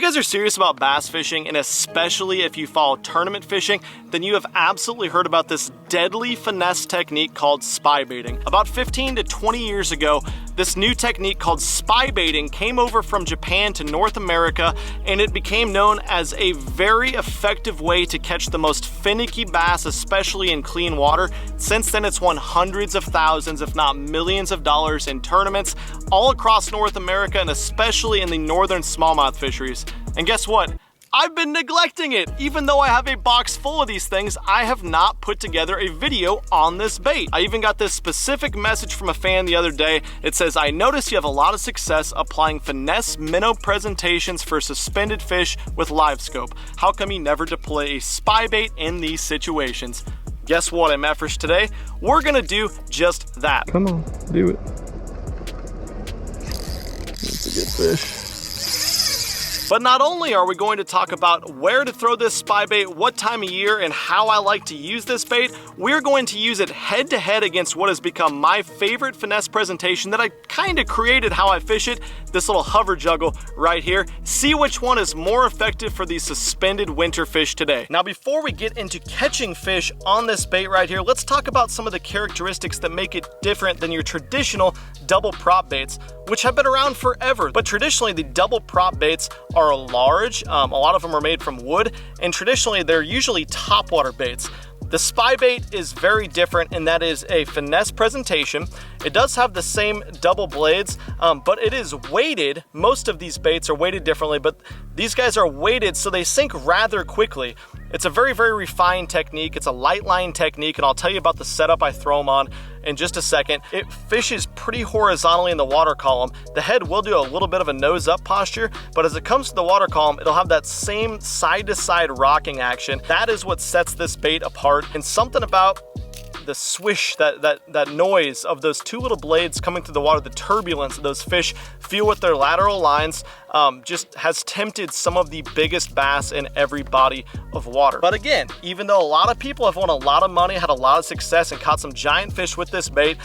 guys are serious about bass fishing, and especially if you follow tournament fishing, then you have absolutely heard about this deadly finesse technique called spy baiting. About 15 to 20 years ago, this new technique called spy baiting came over from Japan to North America, and it became known as a very effective way to catch the most finicky bass, especially in clean water. Since then, it's won hundreds of thousands, if not millions of dollars in tournaments all across North America, and especially in the northern smallmouth fisheries. And guess what? I've been neglecting it. Even though I have a box full of these things, I have not put together a video on this bait. I even got this specific message from a fan the other day. It says, I noticed you have a lot of success applying finesse minnow presentations for suspended fish with live scope. How come you never deploy a spy bait in these situations? Guess what, MFers, today we're gonna do just that. Come on, do it. That's a good fish. But not only are we going to talk about where to throw this spy bait, what time of year, and how I like to use this bait, we're going to use it head to head against what has become my favorite finesse presentation that I kind of created how I fish it, this little hover juggle right here. See which one is more effective for these suspended winter fish today. Now, before we get into catching fish on this bait right here, let's talk about some of the characteristics that make it different than your traditional double prop baits, which have been around forever. But traditionally, the double prop baits are large. A lot of them are made from wood, and traditionally they're usually topwater baits. The spy bait is very different, and that is a finesse presentation. It does have the same double blades, but it is weighted. Most of these baits are weighted differently, but these guys are weighted so they sink rather quickly. It's a very, very refined technique. It's a light line technique, and I'll tell you about the setup I throw them on in just a second. It fishes pretty horizontally in the water column. The head will do a little bit of a nose up posture, but as it comes to the water column, it'll have that same side to side rocking action. That is what sets this bait apart, and something about the swish, that noise of those two little blades coming through the water, the turbulence that those fish feel with their lateral lines, just has tempted some of the biggest bass in every body of water. But again, even though a lot of people have won a lot of money, had a lot of success, and caught some giant fish with this bait,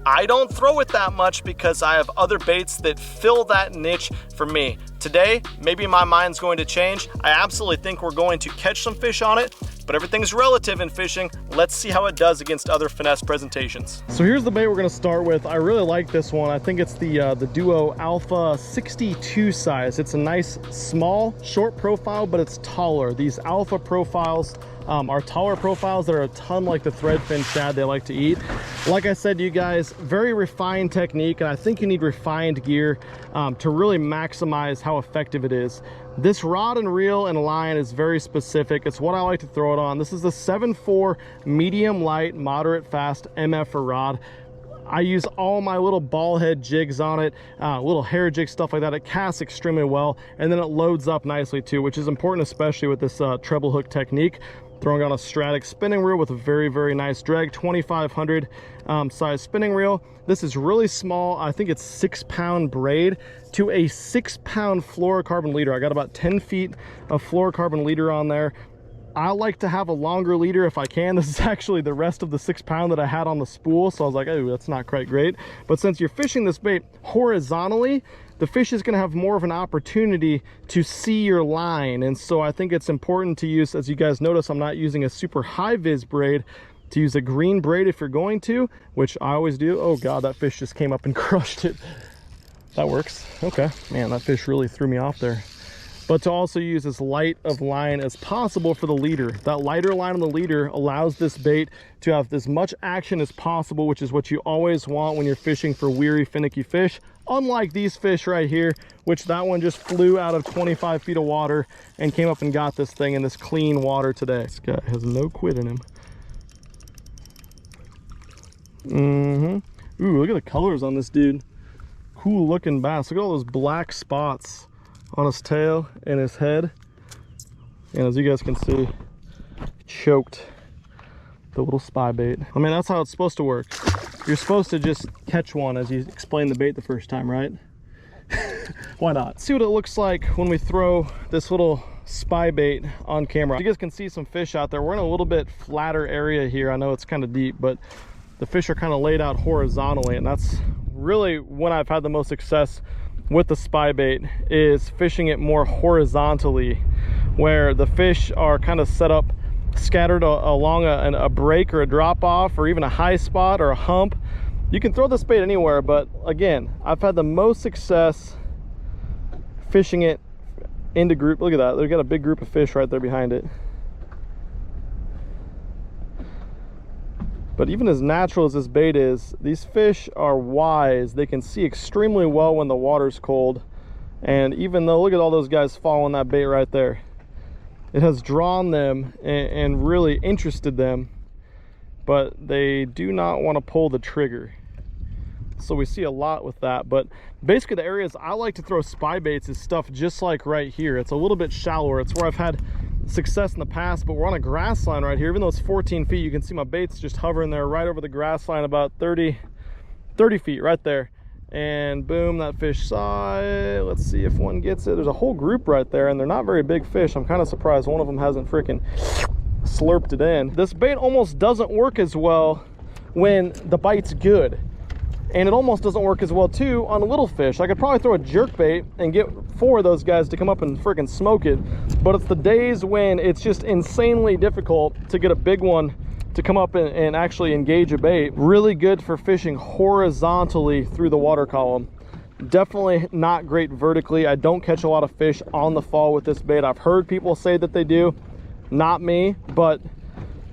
I don't throw it that much because I have other baits that fill that niche for me. Today, maybe my mind's going to change. I absolutely think we're going to catch some fish on it, but everything's relative in fishing. Let's see how it does against other finesse presentations. So here's the bait we're gonna start with. I really like this one. I think it's the Duo Alpha 62 size. It's a nice, small, short profile, but it's taller. These Alpha profiles are taller profiles that are a ton like the threadfin shad they like to eat. Like I said to you guys, very refined technique, and I think you need refined gear to really maximize how effective it is. This rod and reel and line is very specific. It's what I like to throw it on. This is the 7.4 medium light, moderate fast MF rod. I use all my little ball head jigs on it, little hair jig, stuff like that. It casts extremely well, and then it loads up nicely too, which is important, especially with this treble hook technique. Throwing on a Stratic spinning reel with a very, very nice drag, 2500 size spinning reel. This is really small. I think it's 6-pound braid to a 6-pound fluorocarbon leader. I got about 10 feet of fluorocarbon leader on there. I like to have a longer leader if I can. This is actually the rest of the 6-pound that I had on the spool, so I was like, oh, that's not quite great. But since you're fishing this bait horizontally, the fish is going to have more of an opportunity to see your line. And so I think it's important to use, as you guys notice, I'm not using a super high vis braid, to use a green braid if you're going to, which I always do. Oh God, that fish just came up and crushed it. That works. Okay, man, that fish really threw me off there. But to also use as light of line as possible for the leader. That lighter line on the leader allows this bait to have as much action as possible, which is what you always want when you're fishing for weary, finicky fish. Unlike these fish right here, which that one just flew out of 25 feet of water and came up and got this thing in this clean water today. This guy has no quit in him. Ooh, look at the colors on this dude. Cool looking bass. Look at all those black spots on his tail and his head. And as you guys can see, choked the little spy bait. I mean, that's how it's supposed to work. You're supposed to just catch one as you explain the bait the first time, right? Why not? See what it looks like when we throw this little spy bait on camera. You guys can see some fish out there. We're in a little bit flatter area here. I know it's kind of deep, but the fish are kind of laid out horizontally, and that's really when I've had the most success with the spy bait is fishing it more horizontally, where the fish are kind of set up scattered along a break or a drop off or even a high spot or a hump. You can throw this bait anywhere, but again, I've had the most success fishing it into group. Look at that, they've got a big group of fish right there behind it. But even as natural as this bait is, these fish are wise. They can see extremely well when the water's cold. And even though, look at all those guys following that bait right there, it has drawn them and really interested them, but they do not want to pull the trigger. So we see a lot with that. But basically the areas I like to throw spy baits is stuff just like right here. It's a little bit shallower. It's where I've had success in the past, but we're on a grass line right here. Even though it's 14 feet, you can see my baits just hovering there right over the grass line, about 30 feet right there. And boom, that fish saw it. Let's see if one gets it. There's a whole group right there, and they're not very big fish. I'm kind of surprised one of them hasn't freaking slurped it in. This bait almost doesn't work as well when the bite's good. And it almost doesn't work as well too on little fish. I could probably throw a jerk bait and get 4 of those guys to come up and freaking smoke it, but it's the days when it's just insanely difficult to get a big one to come up and actually engage a bait. Really good for fishing horizontally through the water column. Definitely not great vertically. I don't catch a lot of fish on the fall with this bait. I've heard people say that they do, not me, but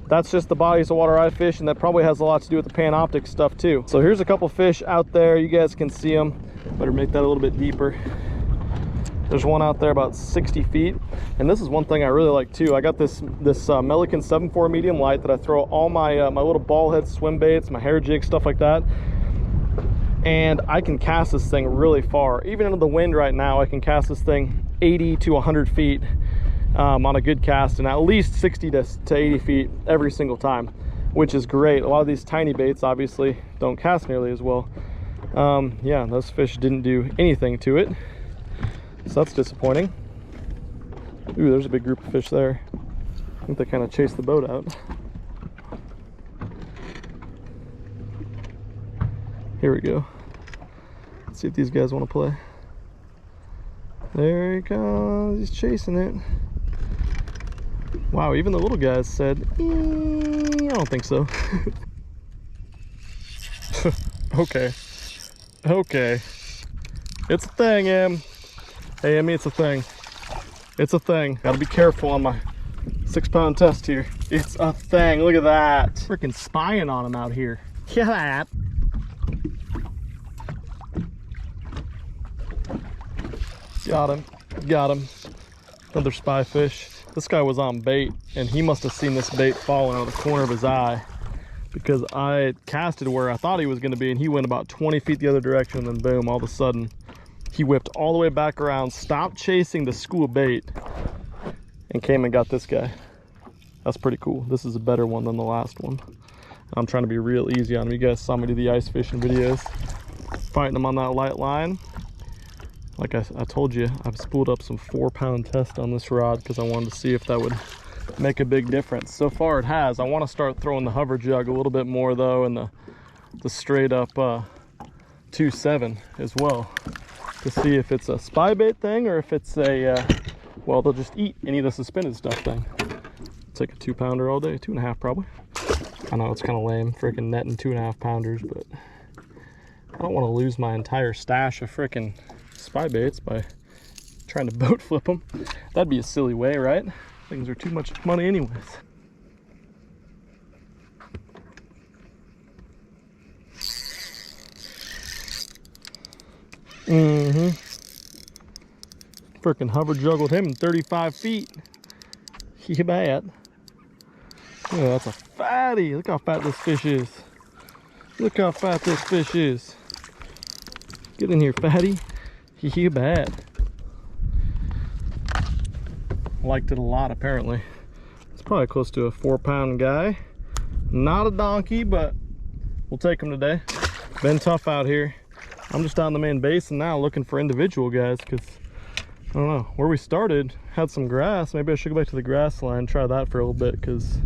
that's just the bodies of water I fish, and that probably has a lot to do with the Panoptic stuff too. So here's a couple fish out there. You guys can see them. Better make that a little bit deeper. There's one out there about 60 feet. And this is one thing I really like too. I got this Milliken 7.4 medium light that I throw all my my little ball head swim baits, my hair jigs, stuff like that. And I can cast this thing really far. Even into the wind right now, I can cast this thing 80 to 100 feet. On a good cast, and at least 60 to 80 feet every single time, which is great. A lot of these tiny baits obviously don't cast nearly as well. Yeah, those fish didn't do anything to it, so that's disappointing. Ooh, there's a big group of fish there. I think they kind of chased the boat out. Here we go. Let's see if these guys want to play. There he comes, he's chasing it. Wow, even the little guys said, I don't think so. Okay. It's a thing, Em. Hey, Emmy, it's a thing. It's a thing. Gotta be careful on my 6-pound test here. It's a thing. Look at that. Freaking spying on him out here. Look at that. Got him. Another spy fish. This guy was on bait, and he must have seen this bait falling out of the corner of his eye, because I casted where I thought he was going to be, and he went about 20 feet the other direction, and then boom, all of a sudden he whipped all the way back around, stopped chasing the school bait, and came and got this guy. That's pretty cool. This is a better one than the last one. I'm trying to be real easy on him. You guys saw me do the ice fishing videos, fighting him on that light line. Like I told you, I've spooled up some 4-pound test on this rod because I wanted to see if that would make a big difference. So far it has. I want to start throwing the hover jug a little bit more though, and the straight up 2.7 as well, to see if it's a spy bait thing or if it's a, well, they'll just eat any of the suspended stuff thing. Take a 2-pounder all day, 2.5 probably. I know it's kind of lame, freaking netting 2.5 pounders, but I don't want to lose my entire stash of freaking spy baits by trying to boat flip them. That'd be a silly way, right? Things are too much money anyways. Freaking hover juggled him in 35 feet. You bet. Oh, that's a fatty. Look how fat this fish is. Look how fat this fish is. Get in here, fatty. You bet. Liked it a lot, apparently. It's probably close to a 4-pound guy. Not a donkey, but we'll take him today. Been tough out here. I'm just on the main basin now looking for individual guys, because I don't know, where we started had some grass. Maybe I should go back to the grass line, try that for a little bit, because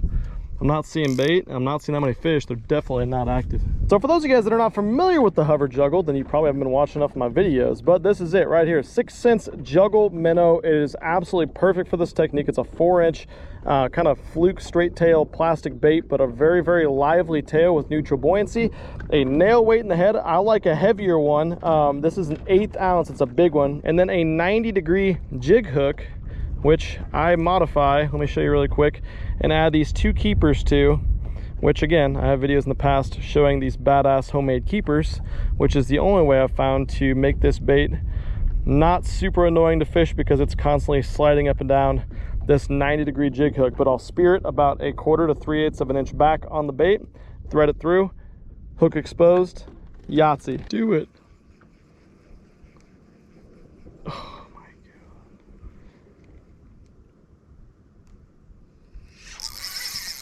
I'm not seeing bait. I'm not seeing that many fish. They're definitely not active. So for those of you guys that are not familiar with the hover juggle, then you probably haven't been watching enough of my videos, but this is it right here. 6 Sense Juggle Minnow. It is absolutely perfect for this technique. It's a 4-inch kind of fluke straight tail plastic bait, but a very, very lively tail with neutral buoyancy. A nail weight in the head. I like a heavier one. This is an 1/8 ounce. It's a big one. And then a 90-degree jig hook, which I modify. Let me show you really quick, and add these 2 keepers to, which again, I have videos in the past showing these badass homemade keepers, which is the only way I've found to make this bait not super annoying to fish because it's constantly sliding up and down this 90-degree jig hook. But I'll spear it about 1/4 to 3/8 of an inch back on the bait, thread it through, hook exposed, Yahtzee. Do it. Oh my God.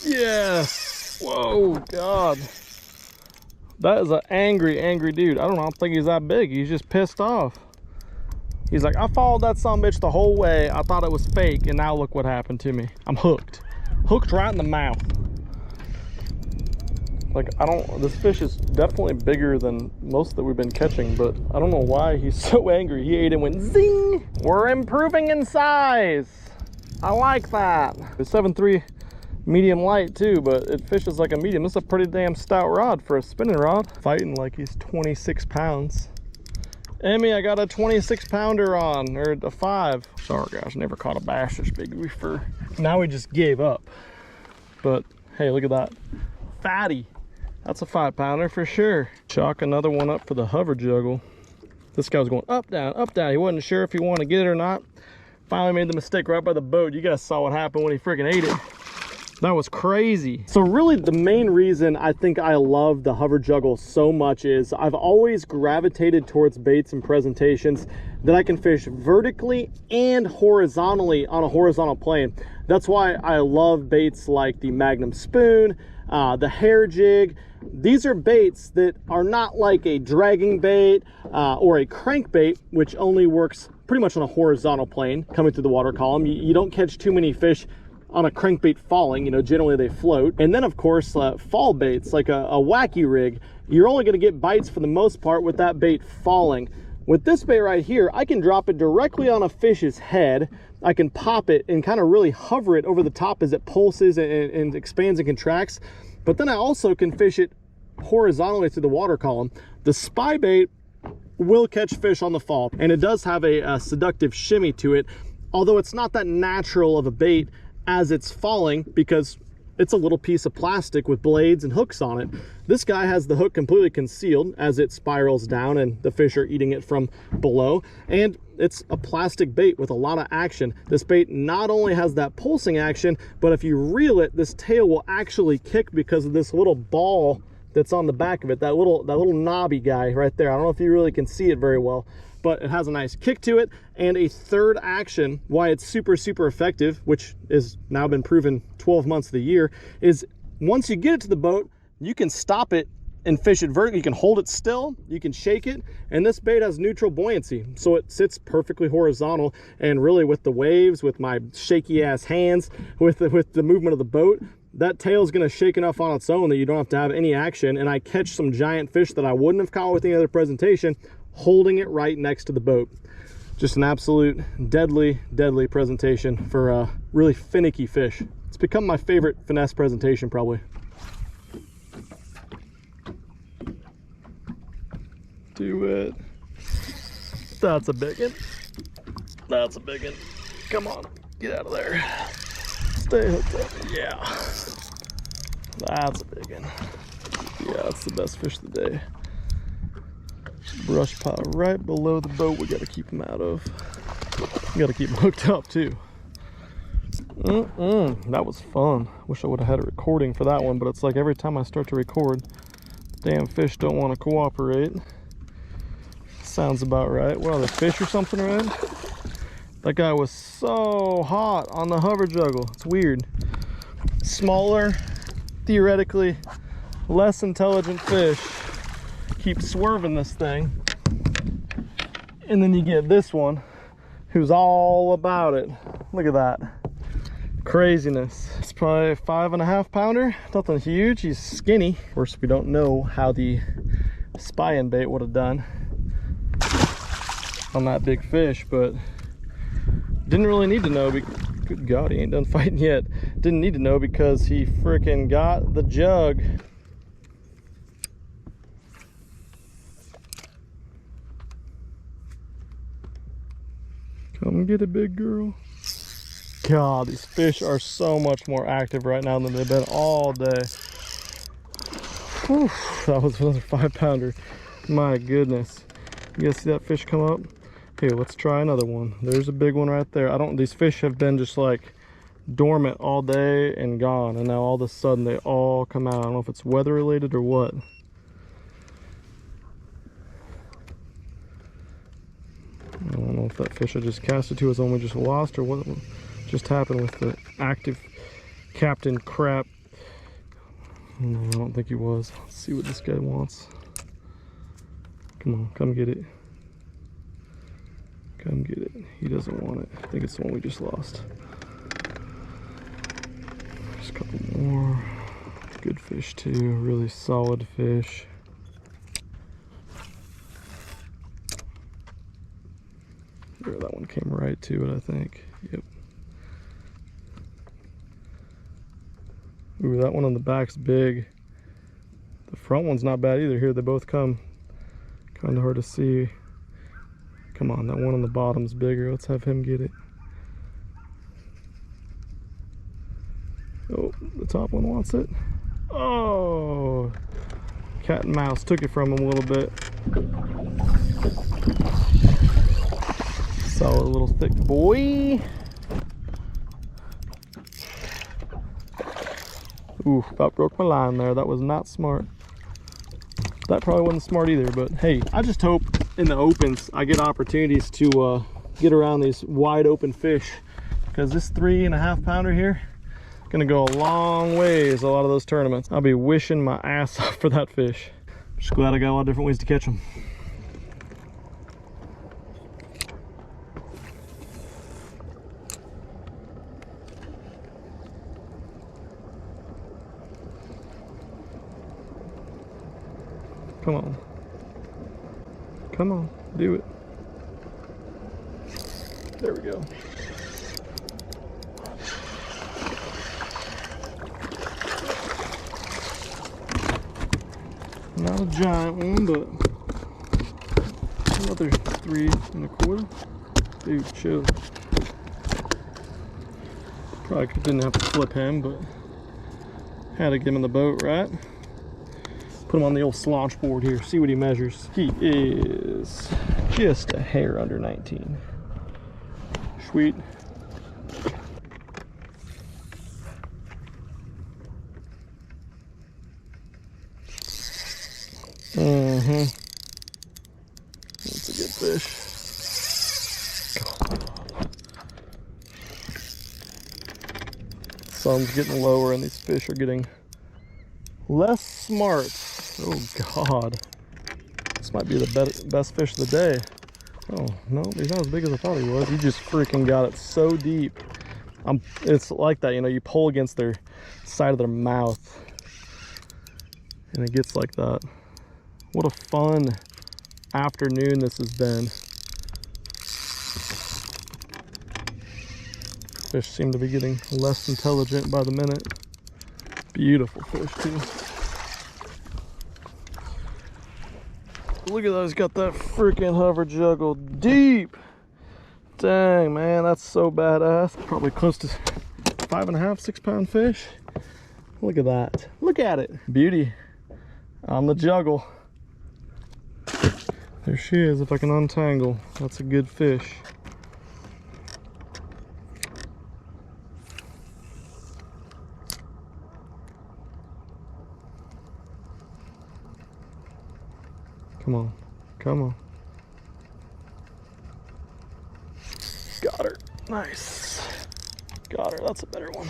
Yes. Whoa, God. That is an angry, angry dude. I don't think he's that big. He's just pissed off. He's like, I followed that sumbitch the whole way. I thought it was fake, and now look what happened to me. I'm hooked. Hooked right in the mouth. Like, this fish is definitely bigger than most that we've been catching, but I don't know why he's so angry. He ate and went zing. We're improving in size. I like that. It's 7.3 medium light too, but it fishes like a medium. This is a pretty damn stout rod for a spinning rod. Fighting like he's 26 pounds. Emmy, I got a 26-pounder on, or a 5. Sorry guys, never caught a bass this big before. Now we just gave up. But hey, look at that. Fatty. That's a 5-pounder for sure. Chalk another one up for the hover juggle. This guy was going up, down, up, down. He wasn't sure if he wanted to get it or not. Finally made the mistake right by the boat. You guys saw what happened when he freaking ate it. That was crazy. So really the main reason I think I love the hover juggle so much is I've always gravitated towards baits and presentations that I can fish vertically and horizontally on a horizontal plane. That's why I love baits like the Magnum Spoon, the hair jig. These are baits that are not like a dragging bait or a crankbait, which only works pretty much on a horizontal plane coming through the water column. You don't catch too many fish on a crankbait falling, you know, generally they float. And then of course fall baits like a wacky rig, you're only going to get bites for the most part with that bait falling. With this bait right here, I can drop it directly on a fish's head. I can pop it and kind of really hover it over the top as it pulses and expands and contracts. But then I also can fish it horizontally through the water column. The spy bait will catch fish on the fall, and it does have a seductive shimmy to it, although it's not that natural of a bait as it's falling because it's a little piece of plastic with blades and hooks on it. This guy has the hook completely concealed as it spirals down and the fish are eating it from below. And it's a plastic bait with a lot of action. This bait not only has that pulsing action, but if you reel it, this tail will actually kick because of this little ball that's on the back of it, that little knobby guy right there. I don't know if you really can see it very well, but it has a nice kick to it. And a third action, why it's super, super effective, which has now been proven 12 months of the year, is once you get it to the boat, you can stop it and fish it vertically. You can hold it still, you can shake it, and this bait has neutral buoyancy, so it sits perfectly horizontal. And really with the waves, with my shaky ass hands, with the movement of the boat, that tail is going to shake enough on its own that you don't have to have any action. And I catch some giant fish that I wouldn't have caught with any other presentation holding it right next to the boat. Just an absolute deadly, deadly presentation for really finicky fish. It's become my favorite finesse presentation probably. Do it. That's a big one. That's a big one. Come on, get out of there. Stay hooked up. Yeah. That's a big one. Yeah, that's the best fish of the day. Brush pile right below the boat we got to keep them out of. We got to keep them hooked up too. That was fun. Wish I would have had a recording for that one, but it's like every time I start to record, damn fish don't want to cooperate. Sounds about right. What are the fish or something, right? That guy was so hot on the hover juggle. It's weird. Smaller, theoretically less intelligent fish keep swerving this thing, and then you get this one who's all about it. Look at that. Craziness. It's probably a 5.5 pounder. Nothing huge. He's skinny. Of course, we don't know how the spy-in bait would have done on that big fish, but didn't really need to know. Good God, he ain't done fighting yet. Didn't need to know because he freaking got the jug. Come get it, big girl. God, these fish are so much more active right now than they've been all day. Whew, that was another 5-pounder. My goodness. You guys see that fish come up? Okay, let's try another one. There's a big one right there. These fish have been just like dormant all day and gone, and now all of a sudden they all come out. I don't know if it's weather related or what. I don't know if that fish I just casted to was only just lost or what just happened with the active Captain Crap. No, I don't think he was. Let's see what this guy wants. Come on, come get it. Come get it. He doesn't want it. I think it's the one we just lost. Just a couple more. Good fish too. Really solid fish. There, that one came right to it, I think. Yep. Ooh, that one on the back's big. The front one's not bad either. Here, they both come. Kind of hard to see. Come on, that one on the bottom's bigger. Let's have him get it. Oh, the top one wants it. Oh, cat and mouse took it from him a little bit. Solid little thick boy. Ooh, about broke my line there. That was not smart. That probably wasn't smart either, but hey, I just hope in the opens I get opportunities to get around these wide open fish, because this 3.5 pounder here gonna go a long ways a lot of those tournaments. I'll be wishing my ass off for that fish. Just glad I got a lot of different ways to catch them. Come on. Come on, do it. There we go. Not a giant one, but another 3.25. Dude, chill. Probably didn't have to flip him, but had to get him in the boat, right? Put him on the old slaunch board here, see what he measures. He is just a hair under 19. Sweet. That's a good fish. Sun's getting lower and these fish are getting less smart. Oh God, this might be the best fish of the day. Oh no, he's not as big as I thought he was. He just freaking got it so deep. It's like that, you know, you pull against their side of their mouth and it gets like that. What a fun afternoon this has been. Fish seem to be getting less intelligent by the minute. Beautiful fish too. Look at that, he's got that freaking hover juggle deep. Dang, man, that's so badass. Probably close to 5.5, 6 pound fish. Look at that. Look at it. Beauty on the juggle. There she is, if I can untangle. That's a good fish. Come on, come on. Got her, nice. Got her, that's a better one.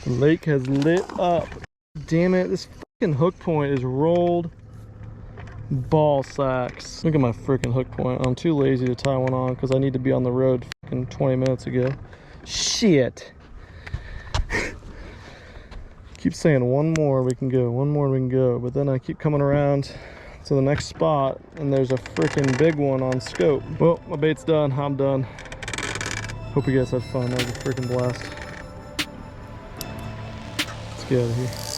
The lake has lit up. Damn it, this freaking hook point is rolled ball sacks. Look at my freaking hook point. I'm too lazy to tie one on because I need to be on the road freaking 20 minutes ago. Shit. Keep saying one more we can go, one more we can go, but then I keep coming around to the next spot and there's a freaking big one on scope. Well, my bait's done. I'm done. Hope you guys had fun. That was a freaking blast. Let's get out of here.